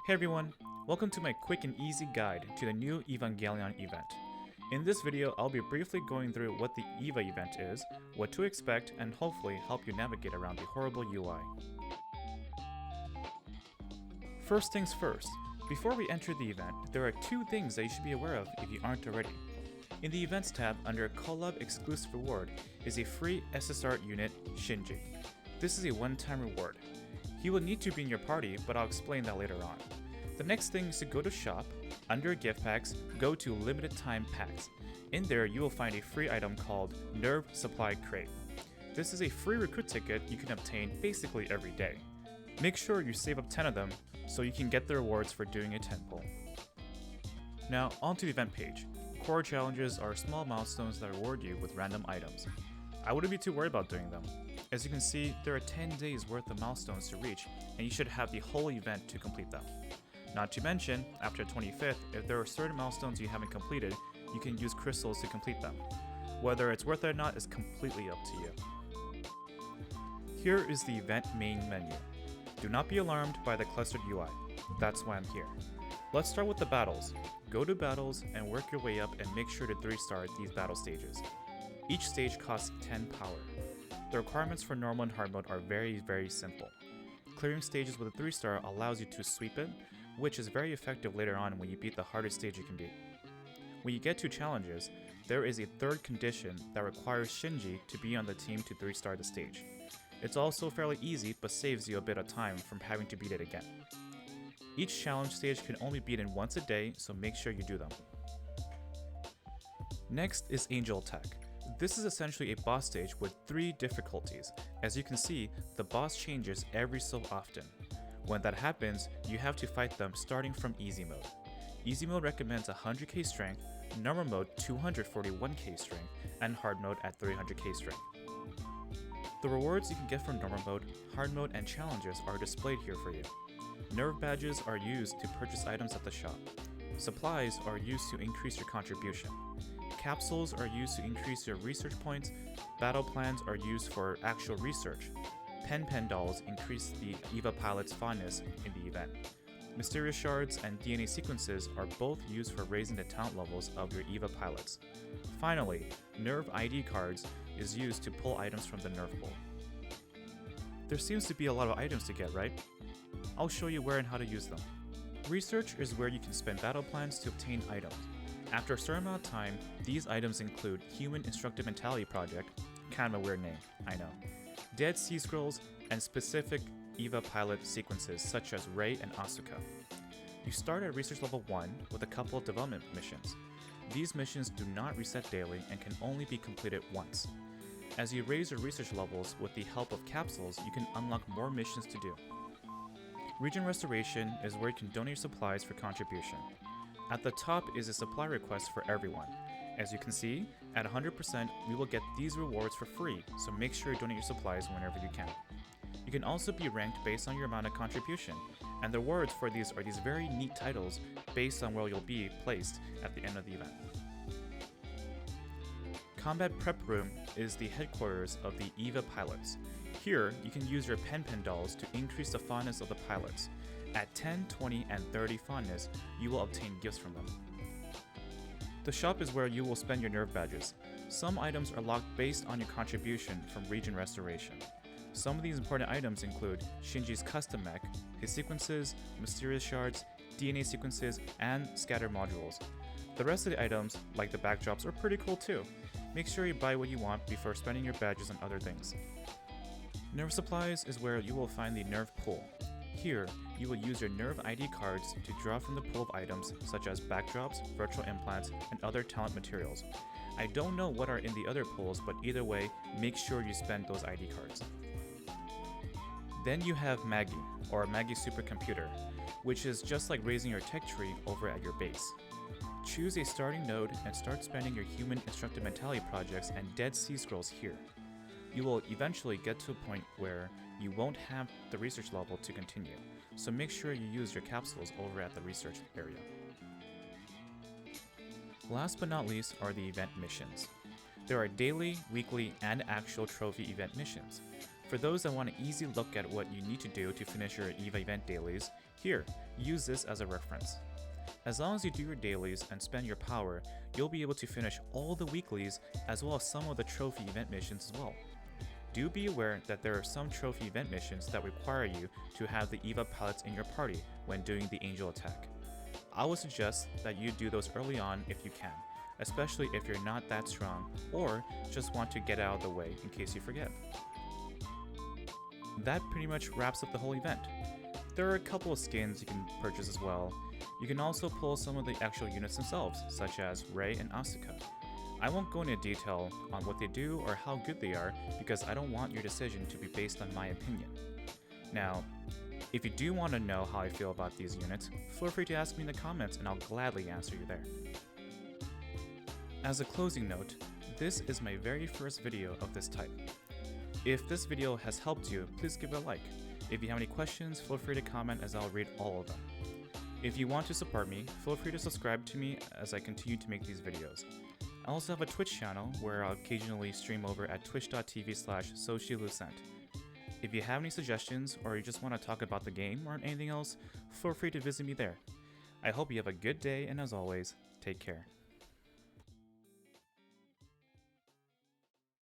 Hey everyone, welcome to my quick and easy guide to the new Evangelion event. In this video, I'll be briefly going through what the EVA event is, what to expect, and hopefully help you navigate around the horrible UI. First things first, before we enter the event, there are two things that you should be aware of if you aren't already. In the Events tab under Collab Exclusive Reward is a free SSR unit, Shinji. This is a one-time reward. He will need to be in your party, but I'll explain that later on. The next thing is to go to Shop, under Gift Packs, go to Limited Time Packs. In there, you will find a free item called Nerve Supply Crate. This is a free recruit ticket you can obtain basically every day. Make sure you save up 10 of them so you can get the rewards for doing a 10 pull. Now, onto the event page. Core challenges are small milestones that reward you with random items. I wouldn't be too worried about doing them. As you can see, there are 10 days worth of milestones to reach, and you should have the whole event to complete them. Not to mention, after 25th, if there are certain milestones you haven't completed, you can use crystals to complete them. Whether it's worth it or not is completely up to you. Here is the event main menu. Do not be alarmed by the clustered UI. That's why I'm here. Let's start with the battles. Go to battles and work your way up and make sure to 3-star these battle stages. Each stage costs 10 power. The requirements for normal and hard mode are very simple. Clearing stages with a 3-star allows you to sweep it, which is very effective later on when you beat the hardest stage you can beat. When you get to challenges, there is a third condition that requires Shinji to be on the team to 3-star the stage. It's also fairly easy but saves you a bit of time from having to beat it again. Each challenge stage can only be beaten once a day, so make sure you do them. Next is Angel Attack. This is essentially a boss stage with 3 difficulties. As you can see, the boss changes every so often. When that happens, you have to fight them starting from easy mode. Easy mode recommends 100k strength, normal mode 241k strength, and hard mode at 300k strength. The rewards you can get from normal mode, hard mode, and challenges are displayed here for you. Nerve badges are used to purchase items at the shop. Supplies are used to increase your contribution. Capsules are used to increase your research points. Battle plans are used for actual research. Pen dolls increase the EVA pilot's fondness in the event. Mysterious shards and DNA sequences are both used for raising the talent levels of your EVA pilots. Finally, Nerve ID cards is used to pull items from the Nerve pool. There seems to be a lot of items to get, right? I'll show you where and how to use them. Research is where you can spend battle plans to obtain items. After a certain amount of time, these items include Human Instructive Mentality Project, kind of a weird name, I know, Dead Sea Scrolls, and specific EVA pilot sequences such as Rei and Asuka. You start at research level 1 with a couple of development missions. These missions do not reset daily and can only be completed once. As you raise your research levels with the help of capsules, you can unlock more missions to do. Region Restoration is where you can donate your supplies for contribution. At the top is a supply request for everyone. As you can see, at 100% we will get these rewards for free, so make sure you donate your supplies whenever you can. You can also be ranked based on your amount of contribution, and the rewards for these are these very neat titles based on where you'll be placed at the end of the event. Combat Prep Room is the headquarters of the EVA pilots. Here, you can use your pen dolls to increase the fondness of the pilots. At 10, 20, and 30 fondness, you will obtain gifts from them. The shop is where you will spend your nerve badges. Some items are locked based on your contribution from Region Restoration. Some of these important items include Shinji's custom mech, his sequences, mysterious shards, DNA sequences, and scatter modules. The rest of the items, like the backdrops, are pretty cool too. Make sure you buy what you want before spending your badges on other things. Nerve Supplies is where you will find the Nerve Pool. Here, you will use your Nerve ID cards to draw from the pool of items such as backdrops, virtual implants, and other talent materials. I don't know what are in the other pools, but either way, make sure you spend those ID cards. Then you have Maggie, or Maggie Supercomputer, which is just like raising your tech tree over at your base. Choose a starting node and start spending your Human Instructive Mentality projects and Dead Sea Scrolls here. You will eventually get to a point where you won't have the research level to continue, so make sure you use your capsules over at the research area. Last but not least are the event missions. There are daily, weekly, and actual trophy event missions. For those that want an easy look at what you need to do to finish your EVA event dailies, Here, use this as a reference. As long as you do your dailies and spend your power, you'll be able to finish all the weeklies as well as some of the trophy event missions as well. Do be aware that there are some trophy event missions that require you to have the EVA pilots in your party when doing the angel attack. I would suggest that you do those early on if you can, especially if you're not that strong or just want to get out of the way in case you forget. That pretty much wraps up the whole event. There are a couple of skins you can purchase as well. You can also pull some of the actual units themselves, such as Rei and Asuka. I won't go into detail on what they do or how good they are because I don't want your decision to be based on my opinion. Now, if you do want to know how I feel about these units, feel free to ask me in the comments and I'll gladly answer you there. As a closing note, this is my very first video of this type. If this video has helped you, please give it a like. If you have any questions, feel free to comment as I'll read all of them. If you want to support me, feel free to subscribe to me as I continue to make these videos. I also have a Twitch channel where I'll occasionally stream over at twitch.tv/Soshi Lucent. If you have any suggestions or you just want to talk about the game or anything else, feel free to visit me there. I hope you have a good day and as always, take care.